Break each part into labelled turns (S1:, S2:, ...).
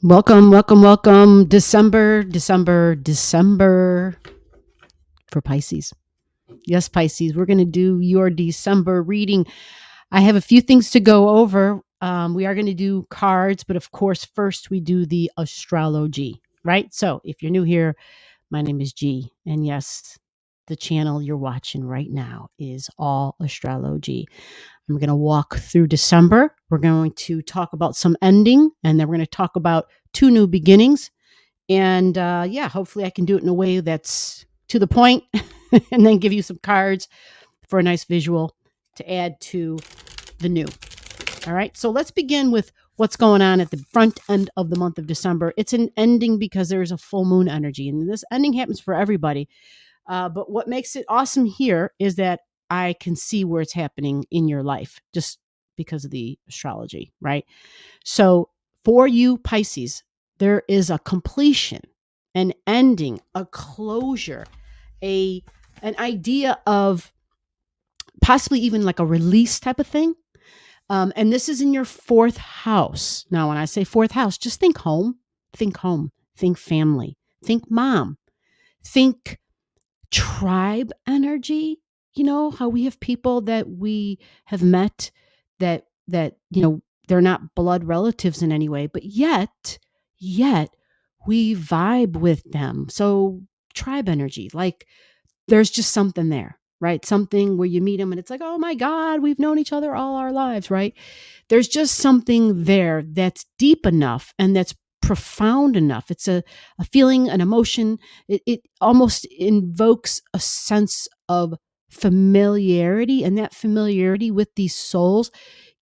S1: Welcome, welcome, welcome. December for Pisces. Yes, Pisces, we're going to do your December reading. I have a few things to go over. We are going to do cards, but of course, first we do the astrology, right? So if you're new here, my name is G. And yes, the channel you're watching right now is all astrology. I'm going to walk through December. We're going to talk about some ending, and then we're going to talk about two new beginnings. And yeah, hopefully I can do it in a way that's to the point and then give you some cards for a nice visual to add to the new. All right. So let's begin with what's going on at the front end of the month of December. It's an ending because there's a full moon energy, and this ending happens for everybody. But what makes it awesome here is that I can see where it's happening in your life just because of the astrology, right? So for you, Pisces, there is a completion, an ending, a closure, a an idea of possibly even like a release type of thing. And this is in your fourth house. Now, when I say fourth house, just think home, think family, think mom, think tribe energy. You know how we have people that we have met that they're not blood relatives in any way, but yet we vibe with them. So tribe energy, like there's just something there, right? Something where you meet them and it's like, oh my God, we've known each other all our lives, right? There's just something there that's deep enough and that's profound enough. It's a feeling, an emotion. It almost invokes a sense of familiarity, and that familiarity with these souls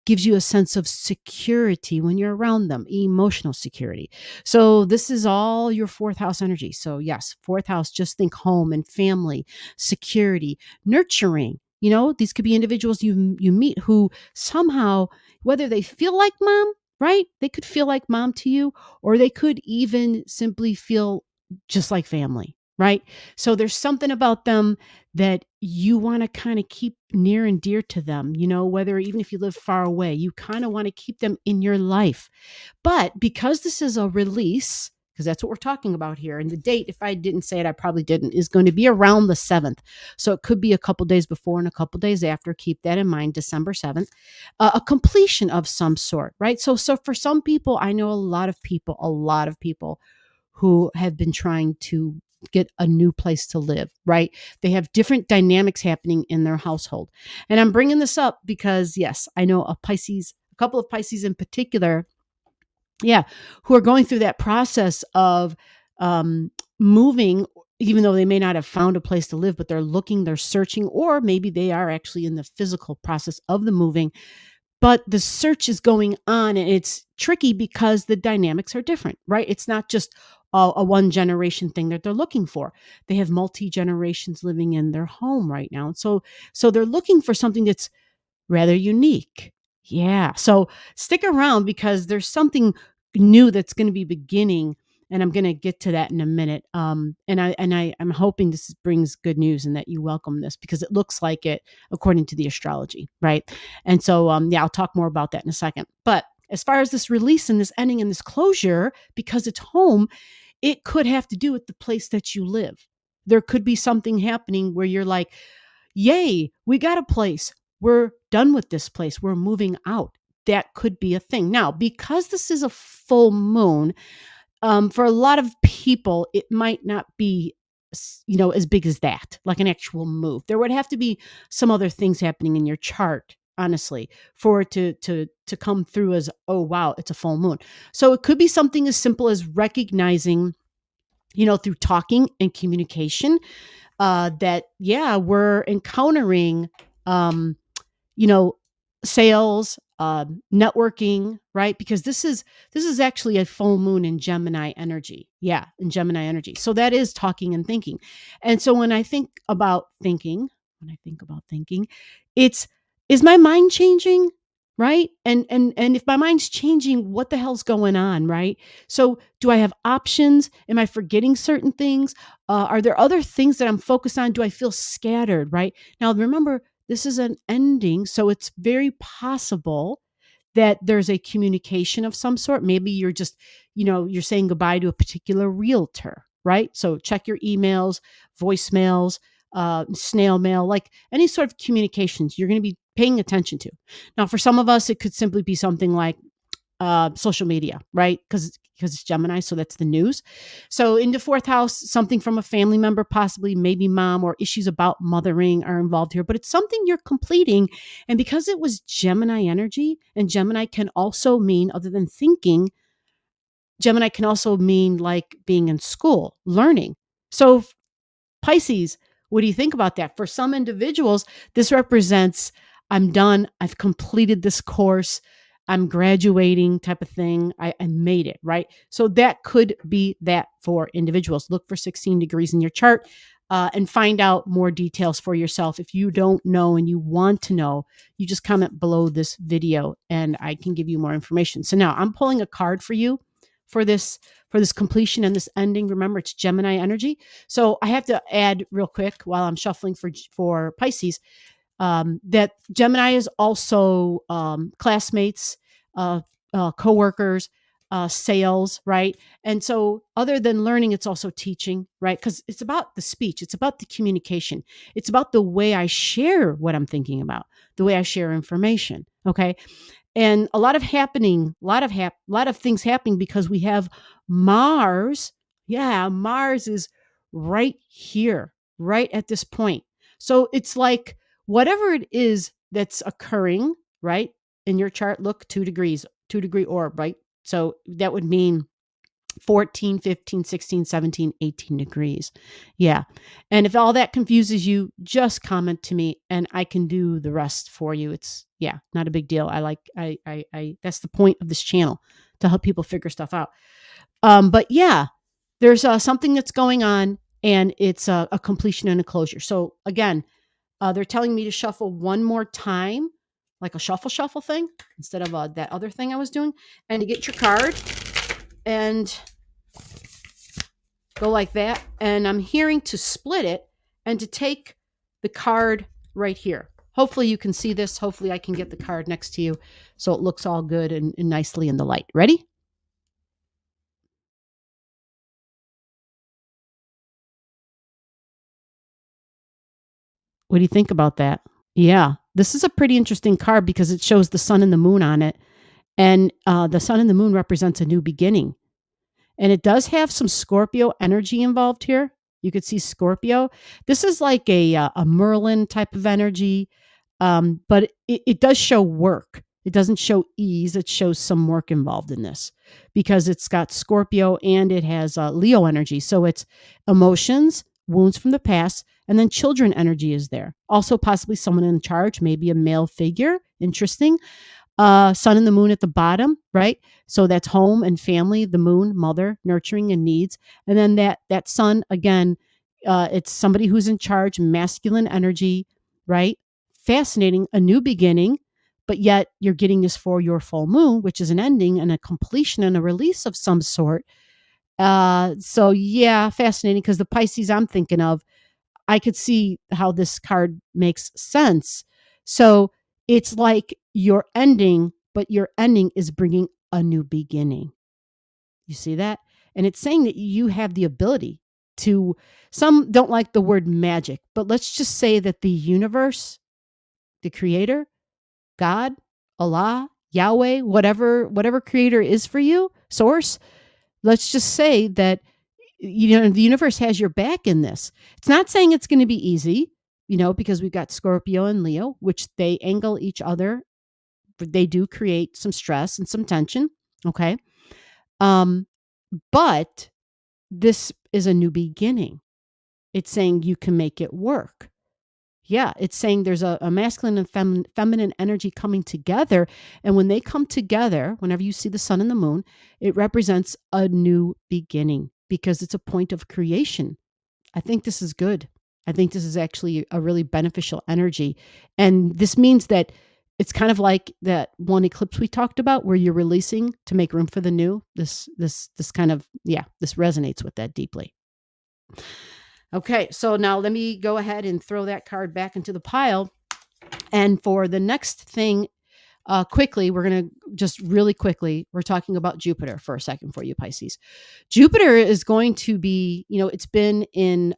S1: gives you a sense of security when you're around them, emotional security. So this is all your fourth house energy. So yes, fourth house, just think home and family, security, nurturing. You know, these could be individuals you meet who somehow, whether they feel like mom, right? They could feel like mom to you, or they could even simply feel just like family, right? So there's something about them that you want to kind of keep near and dear to them, you know, whether even if you live far away, you kind of want to keep them in your life. But because this is a release, because that's what we're talking about here, and the date, if I didn't say it, I probably didn't, is going to be around the 7th. So it could be a couple days before and a couple days after. Keep that in mind, December 7th, a completion of some sort, right? So for some people, I know a lot of people who have been trying to get a new place to live, right? They have different dynamics happening in their household. And I'm bringing this up because, yes, I know a couple of Pisces in particular, yeah, who are going through that process of moving, even though they may not have found a place to live, but they're looking, they're searching, or maybe they are actually in the physical process of the moving, but the search is going on, and it's tricky because the dynamics are different, right? It's not just a one generation thing that they're looking for. They have multi generations living in their home right now. And so they're looking for something that's rather unique. Yeah. So stick around because there's something new that's going to be beginning, and I'm going to get to that in a minute. I'm hoping this brings good news and that you welcome this because it looks like it according to the astrology, right? And so yeah, I'll talk more about that in a second. But as far as this release and this ending and this closure, because it's home, it could have to do with the place that you live. There could be something happening where you're like, yay, we got a place. We're done with this place. We're moving out. That could be a thing. Now, because this is a full moon, for a lot of people, it might not be, as big as that, like an actual move. There would have to be some other things happening in your chart, honestly, for it to come through as, oh wow, it's a full moon. So it could be something as simple as recognizing, through talking and communication, that yeah, we're encountering um you know sales, networking, right? Because this is actually a full moon in Gemini energy. Yeah, in Gemini energy. So that is talking and thinking. And so when I think about thinking, it's, is my mind changing, right? And if my mind's changing, what the hell's going on, right? So do I have options? Am I forgetting certain things? Are there other things that I'm focused on? Do I feel scattered, right? Now remember, this is an ending, so it's very possible that there's a communication of some sort. Maybe you're just, you're saying goodbye to a particular realtor, right? So check your emails, voicemails, snail mail, like any sort of communications you're going to be paying attention to. Now, for some of us, it could simply be something like social media, right? Because it's Gemini, so that's the news. So in the fourth house, something from a family member, possibly maybe mom, or issues about mothering are involved here. But it's something you're completing, and because it was Gemini energy, and Gemini can also mean, other than thinking, Gemini can also mean like being in school, learning. So Pisces, what do you think about that? For some individuals, this represents I'm done. I've completed this course. I'm graduating type of thing. I made it, right? So that could be that for individuals. Look for 16 degrees in your chart and find out more details for yourself. If you don't know and you want to know, you just comment below this video and I can give you more information. So now I'm pulling a card for you for this completion and this ending. Remember, it's Gemini energy. So I have to add real quick while I'm shuffling for Pisces that Gemini is also classmates, coworkers, sales, right? And so other than learning, it's also teaching, right? Because it's about the speech. It's about the communication. It's about the way I share what I'm thinking about, the way I share information. Okay. And a lot of things happening because we have Mars. Yeah, Mars is right here, right at this point. So it's like whatever it is that's occurring, right? In your chart, look, 2 degrees, 2 degree orb, right? So that would mean 14, 15, 16, 17, 18 degrees. Yeah. And if all that confuses you, just comment to me and I can do the rest for you. It's not a big deal. I that's the point of this channel, to help people figure stuff out. But yeah, there's something that's going on and it's a completion and a closure. So again, they're telling me to shuffle one more time, like a shuffle thing instead of that other thing I was doing, and to get your card and go like that. And I'm hearing to split it and to take the card right here. Hopefully you can see this. Hopefully I can get the card next to you so it looks all good and nicely in the light. Ready? What do you think about that? Yeah, this is a pretty interesting card because it shows the sun and the moon on it. And the sun and the moon represents a new beginning. And it does have some Scorpio energy involved here. You could see Scorpio. This is like a Merlin type of energy, but it does show work. It doesn't show ease. It shows some work involved in this because it's got Scorpio and it has Leo energy. So it's emotions, wounds from the past, and then children energy is there. Also, possibly someone in charge, maybe a male figure. Interesting. Sun and the moon at the bottom, right? So that's home and family, the moon, mother, nurturing and needs. And then that sun, again, it's somebody who's in charge, masculine energy, right? Fascinating, a new beginning, but yet you're getting this for your full moon, which is an ending and a completion and a release of some sort. So yeah, fascinating because the Pisces I'm thinking of, I could see how this card makes sense. So it's like you're ending, but your ending is bringing a new beginning. You see that? And it's saying that you have the ability to, some don't like the word magic, but let's just say that the universe, the creator, God, Allah, Yahweh, whatever creator is for you, source, let's just say that the universe has your back in this. It's not saying it's going to be easy, because we've got Scorpio and Leo, which they angle each other. But they do create some stress and some tension. Okay. Um, but this is a new beginning. It's saying you can make it work. Yeah, it's saying there's a masculine and feminine energy coming together. And when they come together, whenever you see the sun and the moon, it represents a new beginning because it's a point of creation. I think this is good. I think this is actually a really beneficial energy. And this means that it's kind of like that one eclipse we talked about where you're releasing to make room for the new. This kind of, this resonates with that deeply. Okay, so now let me go ahead and throw that card back into the pile. And for the next thing, quickly, we're going to just really quickly, we're talking about Jupiter for a second for you, Pisces. Jupiter is going to be, it's been in,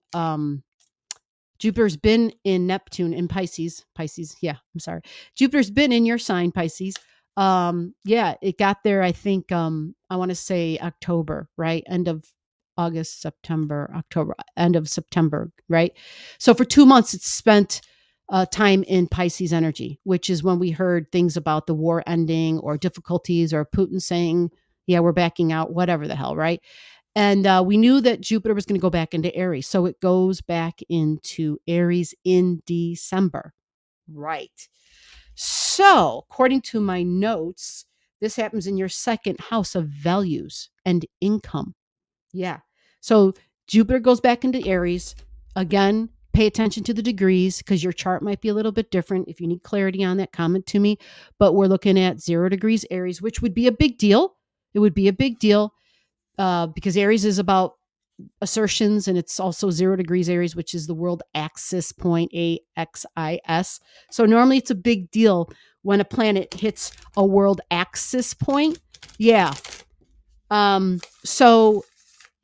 S1: Jupiter's been in Neptune in Pisces. Pisces, yeah, I'm sorry. Jupiter's been in your sign, Pisces. Yeah, it got there, I think, I want to say October, right? End of August, September, October, end of September, right? So for 2 months, it's spent time in Pisces energy, which is when we heard things about the war ending or difficulties or Putin saying, yeah, we're backing out, whatever the hell, right? And we knew that Jupiter was going to go back into Aries. So it goes back into Aries in December. Right. So, according to my notes, this happens in your second house of values and income. Yeah. So Jupiter goes back into Aries. Again, pay attention to the degrees because your chart might be a little bit different. If you need clarity on that, comment to me. But we're looking at 0 degrees Aries, which would be a big deal. It would be a big deal because Aries is about assertions, and it's also 0 degrees Aries, which is the world axis point, AXIS. So normally it's a big deal when a planet hits a world axis point. Yeah. So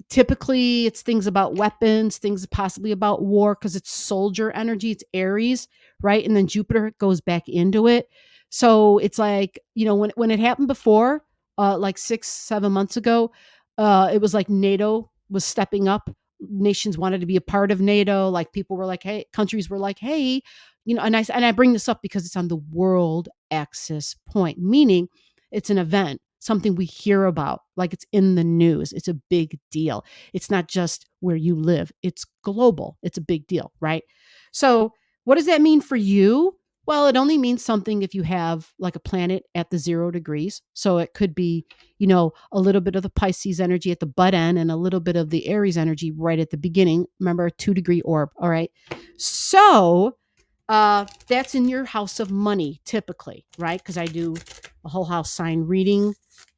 S1: typically it's things about weapons, things possibly about war, because it's soldier energy, it's Aries, right? And then Jupiter goes back into it. So it's like, when it happened before, like 6-7 months ago, it was like NATO was stepping up. Nations wanted to be a part of NATO. Like people were like, hey, countries were like, hey, and I bring this up because it's on the world axis point, meaning it's an event, something we hear about, like it's in the news. It's a big deal. It's not just where you live, it's global. It's a big deal, right? So, what does that mean for you? Well, it only means something if you have like a planet at the 0 degrees. So it could be, a little bit of the Pisces energy at the butt end and a little bit of the Aries energy right at the beginning. Remember, a 2-degree orb. All right. So that's in your house of money typically, right? Because I do a whole house sign reading.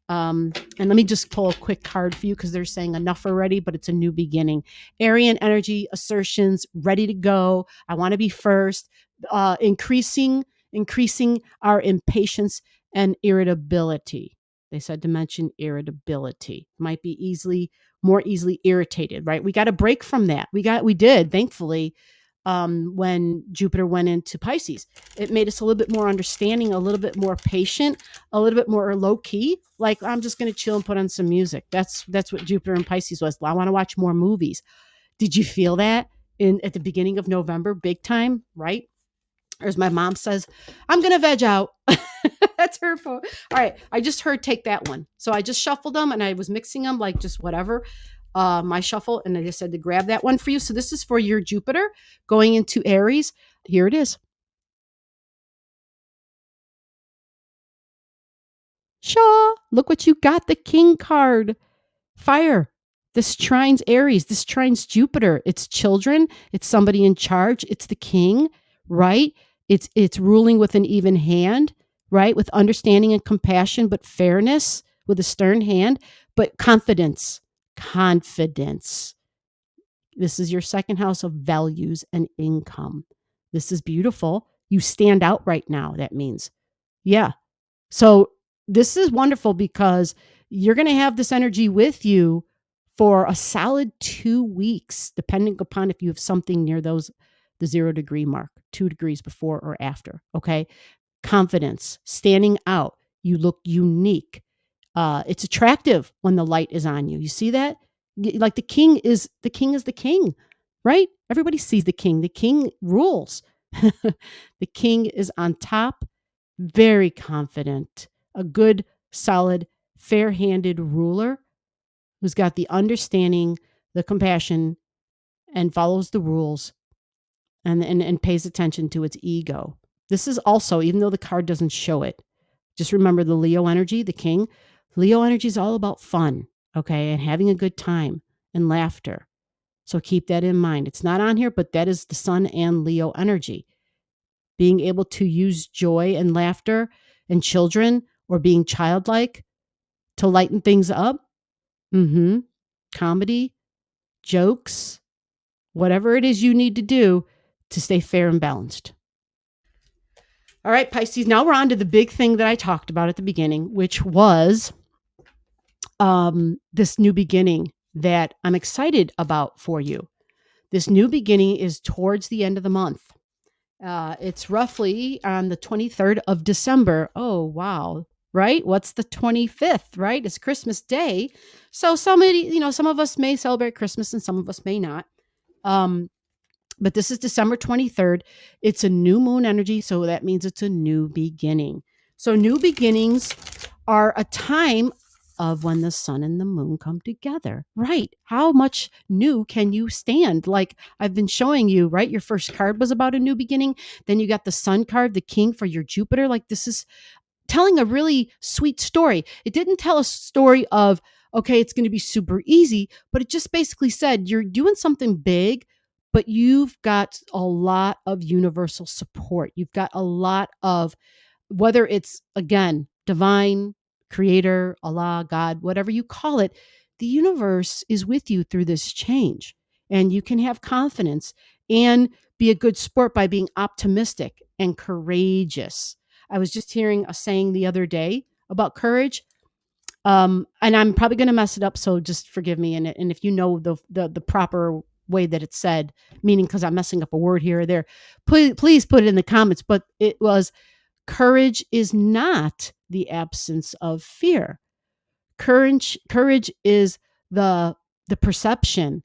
S1: And let me just pull a quick card for you because they're saying enough already, but it's a new beginning. Arian energy, assertions, ready to go. I want to be first. Increasing our impatience and irritability. They said to mention irritability. Might be more easily irritated, right? We got a break from that. We did, thankfully, when Jupiter went into Pisces. It made us a little bit more understanding, a little bit more patient, a little bit more low key. Like I'm just going to chill and put on some music. That's what Jupiter and Pisces was. I want to watch more movies. Did you feel that at the beginning of November, big time, right? Or as my mom says, I'm going to veg out. That's her phone. All right. I just heard take that one. So I just shuffled them and I was mixing them like just whatever. My shuffle. And I just said to grab that one for you. So this is for your Jupiter going into Aries. Here it is. Shaw, look what you got. The King card. Fire. This trines Aries. This trines Jupiter. It's children. It's somebody in charge. It's the king, right? It's ruling with an even hand, right? With understanding and compassion, but fairness with a stern hand, but confidence. Confidence. This is your second house of values and income. This is beautiful. You stand out right now, that means. Yeah. So this is wonderful because you're going to have this energy with you for a solid 2 weeks, depending upon if you have something near the 0 degree mark, 2 degrees before or after. Okay. Confidence, standing out. You look unique. It's attractive when the light is on you. You see that? Like the king is the king, right? Everybody sees the king. The king rules. The king is on top, very confident, a good, solid, fair handed ruler who's got the understanding, the compassion, and follows the rules and pays attention to its ego. This is also, even though the card doesn't show it, just remember the Leo energy, the king. Leo energy is all about fun, okay, and having a good time and laughter. So keep that in mind. It's not on here, but that is the sun and Leo energy. Being able to use joy and laughter and children or being childlike to lighten things up. Comedy, jokes, whatever it is you need to do to stay fair and balanced. All right, Pisces. Now we're on to the big thing that I talked about at the beginning, which was this new beginning that I'm excited about for you. This new beginning is towards the end of the month. It's roughly on the 23rd of December. Oh, wow. Right? What's the 25th, right? It's Christmas Day. So some of us may celebrate Christmas and some of us may not. But this is December 23rd. It's a new moon energy, so that means it's a new beginning. So new beginnings are a time of when the sun and the moon come together, right? How much new can you stand? Like I've been showing you, right? Your first card was about a new beginning. Then you got the sun card, the king for your Jupiter. Like this is telling a really sweet story. It didn't tell a story of, okay, it's going to be super easy, but it just basically said you're doing something big, but you've got a lot of universal support. You've got a lot of, whether it's, again, divine, creator, Allah, God, whatever you call it, the universe is with you through this change. And you can have confidence and be a good sport by being optimistic and courageous. I was just hearing a saying the other day about courage. And I'm probably going to mess it up, so just forgive me. And if you know the proper way that it's said, meaning because I'm messing up a word here or there, please put it in the comments. But it was, courage is not the absence of fear. Courage is the perception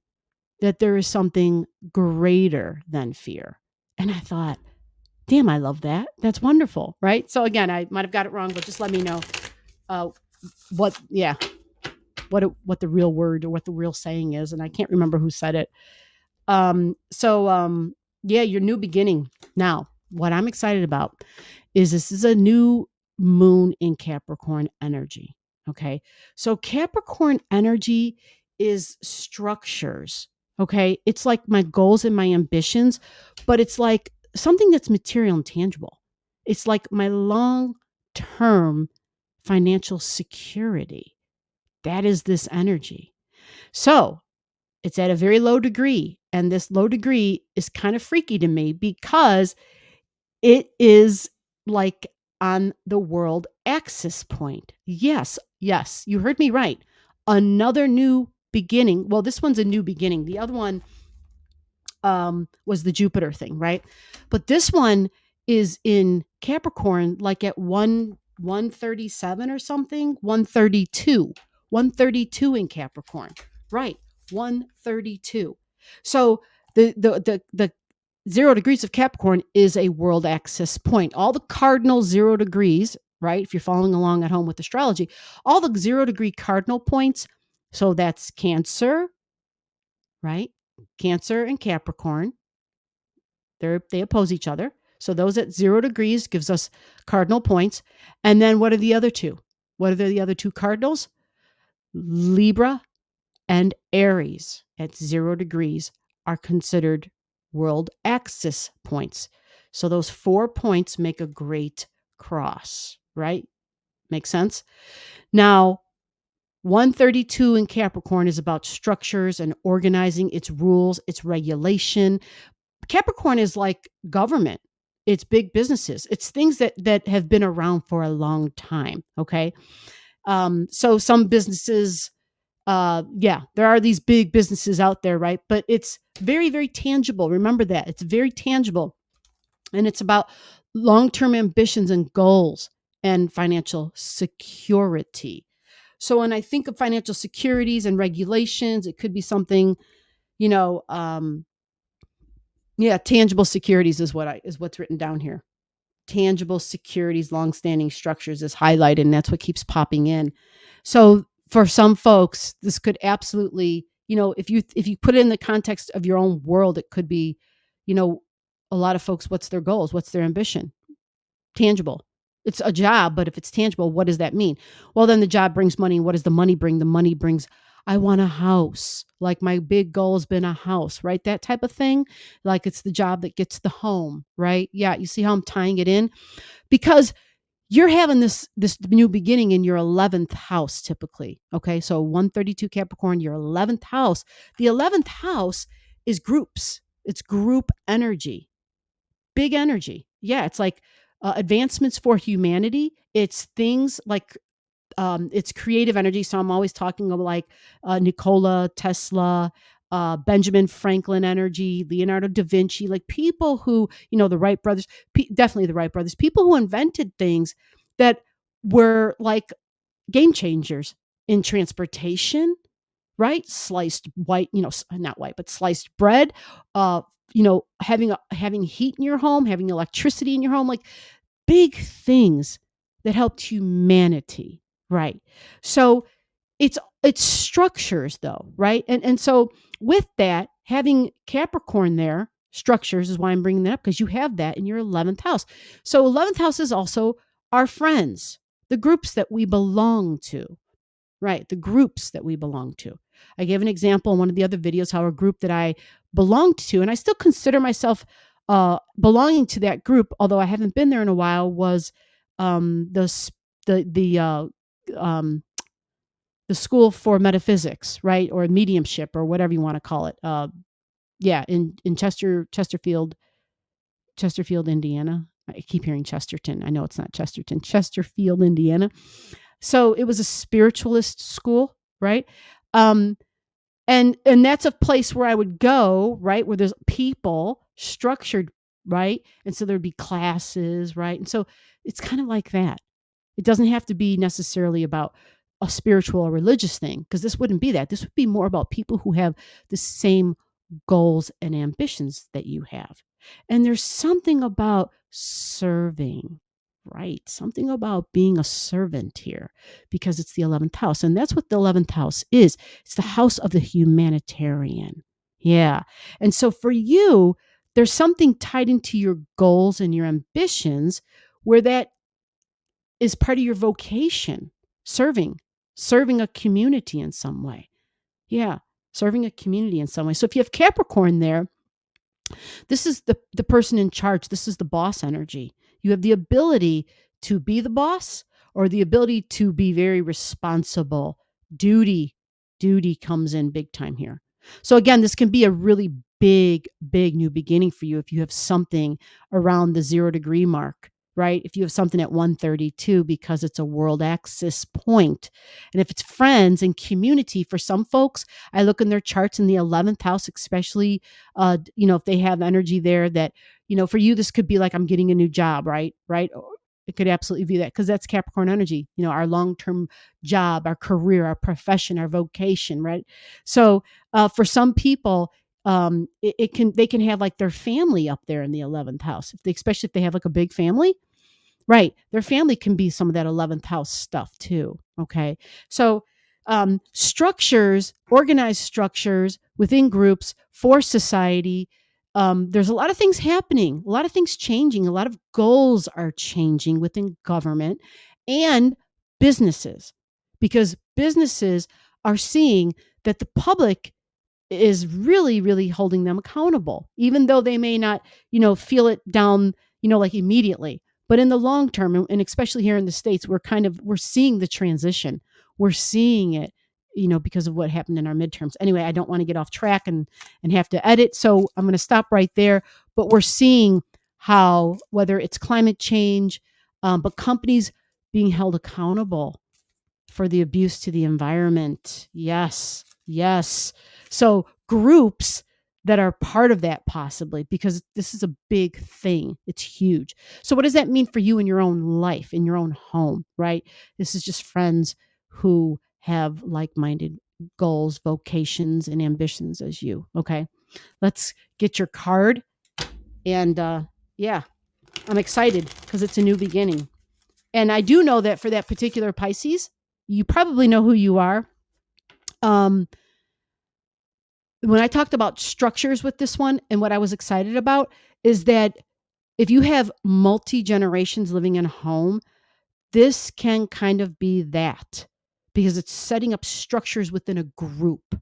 S1: that there is something greater than fear. And I thought, damn, I love that. That's wonderful, right? So again, I might have got it wrong, but just let me know uh, what the real word or what the real saying is. And I can't remember who said it. Yeah, your new beginning. Now, what I'm excited about is this is a new moon in Capricorn energy. Okay. So Capricorn energy is structures. Okay. It's like my goals and my ambitions, but it's like something that's material and tangible. It's like my long term financial security. That is this energy. So it's at a very low degree. And this low degree is kind of freaky to me because it is like on the world axis point. Yes, you heard me right. Another new beginning. Well, this one's a new beginning. The other one was the Jupiter thing, right? But this one is in Capricorn, like at 137 or something, 132 in Capricorn, right? 132. So the 0 degrees of Capricorn is a world axis point. All the cardinal 0 degrees, right? If you're following along at home with astrology, all the 0 degree cardinal points. So that's Cancer, right? Cancer and Capricorn. They oppose each other. So those at 0 degrees gives us cardinal points. And then what are the other two? What are the other two cardinals? Libra and Aries at 0 degrees are considered world axis points. So those 4 points make a great cross, right? Makes sense? Now, 132 in Capricorn is about structures and organizing, its rules, its regulation. Capricorn is like government. It's big businesses. It's things that have been around for a long time. Okay. So some businesses, there are these big businesses out there, right? But it's very, very tangible. Remember that. It's very tangible. And it's about long-term ambitions and goals and financial security. So when I think of financial securities and regulations, it could be something, tangible securities is what's written down here. Tangible securities, long-standing structures is highlighted, and that's what keeps popping in. So for some folks, this could absolutely, if you put it in the context of your own world, it could be, a lot of folks, what's their goals? What's their ambition? Tangible. It's a job, but if it's tangible, what does that mean? Well, then the job brings money. What does the money bring? The money brings, I want a house. Like my big goal has been a house, right? That type of thing. Like it's the job that gets the home, right? Yeah. You see how I'm tying it in? Because you're having this new beginning in your 11th house typically. Okay. So 132 Capricorn, your 11th house. The 11th house is groups. It's group energy. Big energy. Yeah. It's like advancements for humanity. It's things like it's creative energy. So I'm always talking about like Nikola Tesla, Benjamin Franklin energy, Leonardo da Vinci, like people who, the Wright brothers, definitely the Wright brothers, people who invented things that were like game changers in transportation, right? Sliced white, not white, but sliced bread, uh, having heat in your home, having electricity in your home, like big things that helped humanity, right? So it's structures though, right? And so with that, having Capricorn there, structures is why I'm bringing that up, because you have that in your 11th house. So 11th house is also our friends, the groups that we belong to, right? The groups that we belong to. I gave an example in one of the other videos how a group that I belonged to, and I still consider myself belonging to that group, although I haven't been there in a while, was the the school for metaphysics, right, or mediumship, or whatever you want to call it. In Chesterfield, Indiana. I keep hearing Chesterton. I know it's not Chesterton. Chesterfield, Indiana. So it was a spiritualist school, right? Um, and that's a place where I would go, right, where there's people structured, right, and so there'd be classes, right, and so it's kind of like that. It doesn't have to be necessarily about a spiritual or religious thing, because this wouldn't be that. This would be more about people who have the same goals and ambitions that you have. And there's something about serving, right? Something about being a servant here, because it's the 11th house. And that's what the 11th house is. It's the house of the humanitarian. Yeah. And so for you, there's something tied into your goals and your ambitions where that is part of your vocation, serving a community in some way. Yeah, serving a community in some way. So if you have Capricorn there, this is the person in charge. This is the boss energy. You have the ability to be the boss, or the ability to be very responsible. Duty comes in big time here. So again, this can be a really big new beginning for you if you have something around the 0 degree mark, right? If you have something at 132, because it's a world axis point. And if it's friends and community, for some folks, I look in their charts in the 11th house, especially if they have energy there that, for you, this could be like, I'm getting a new job, right? Or it could absolutely be that, because that's Capricorn energy, our long-term job, our career, our profession, our vocation, right? So for some people, they can have like their family up there in the 11th house, especially if they have like a big family. Right. Their family can be some of that 11th house stuff too. Okay. So, organized structures within groups for society. There's a lot of things happening, a lot of things changing, a lot of goals are changing within government and businesses, because businesses are seeing that the public is really holding them accountable, even though they may not, feel it down, like immediately. But in the long term, and especially here in the States, we're seeing the transition. We're seeing it, because of what happened in our midterms. Anyway, I don't want to get off track and have to edit. So I'm going to stop right there. But we're seeing how, whether it's climate change, but companies being held accountable for the abuse to the environment. Yes. So groups that are part of that, possibly, because this is a big thing. It's huge. So what does that mean for you in your own life, in your own home, right? This is just friends who have like-minded goals, vocations, and ambitions as you. Okay. Let's get your card. And yeah, I'm excited because it's a new beginning. And I do know that for that particular Pisces, you probably know who you are. When I talked about structures with this one, and what I was excited about is that if you have multi-generations living in a home, this can kind of be that, because it's setting up structures within a group.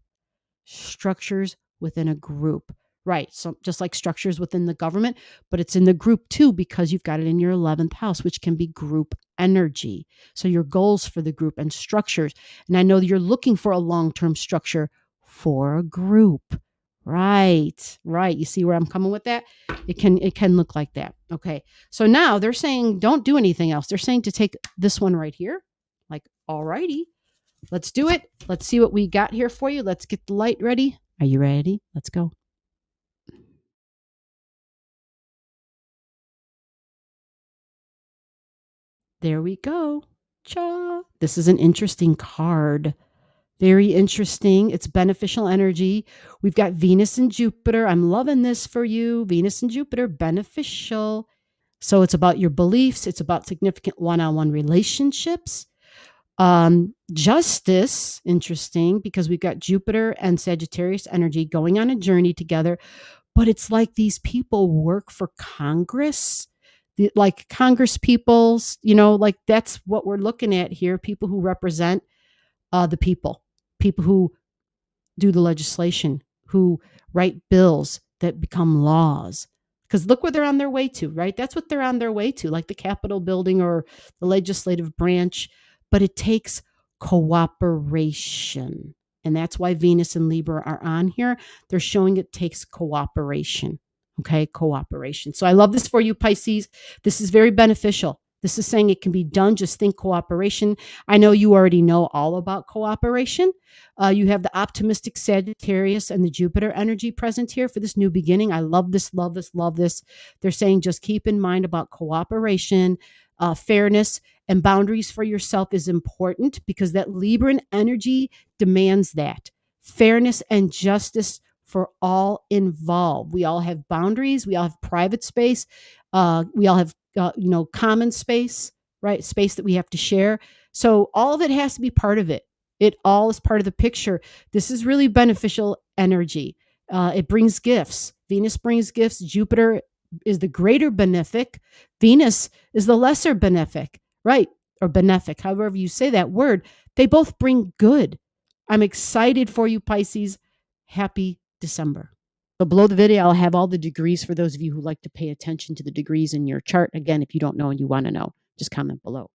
S1: Structures within a group. Right. So just like structures within the government, but it's in the group too, because you've got it in your 11th house, which can be group energy. So your goals for the group and structures. And I know that you're looking for a long-term structure for a group, Right, right. You see where I'm coming with that? It can look like that. Okay. So now they're saying don't do anything else. They're saying to take this one right here. Like, all righty, let's do it. Let's see what we got here for you. Let's get the light ready. Are you ready? Let's go. There we go. Cha. This is an interesting card. Very interesting. It's beneficial energy. We've got Venus and Jupiter. I'm loving this for you. Venus and Jupiter, beneficial. So it's about your beliefs. It's about significant one-on-one relationships. Justice, interesting, because we've got Jupiter and Sagittarius energy going on a journey together. But it's like these people work for Congress, like Congress peoples, like that's what we're looking at here. People who represent the people who do the legislation, who write bills that become laws. Because look where they're on their way to, right? That's what they're on their way to, like the Capitol building or the legislative branch. But it takes cooperation. And that's why Venus and Libra are on here. They're showing it takes cooperation. Okay, cooperation. So I love this for you, Pisces. This is very beneficial. This is saying it can be done. Just think cooperation. I know you already know all about cooperation. You have the optimistic Sagittarius and the Jupiter energy present here for this new beginning. I love this, love this, love this. They're saying just keep in mind about cooperation, fairness, and boundaries for yourself is important because that Libran energy demands that fairness and justice for all involved. We all have boundaries. We all have private space. We all have, common space, right? Space that we have to share. So all of it has to be part of it. It all is part of the picture. This is really beneficial energy. It brings gifts. Venus brings gifts. Jupiter is the greater benefic. Venus is the lesser benefic, right? Or benefic, however you say that word. They both bring good. I'm excited for you, Pisces. Happy December. So below the video, I'll have all the degrees for those of you who like to pay attention to the degrees in your chart. Again, if you don't know and you want to know, just comment below.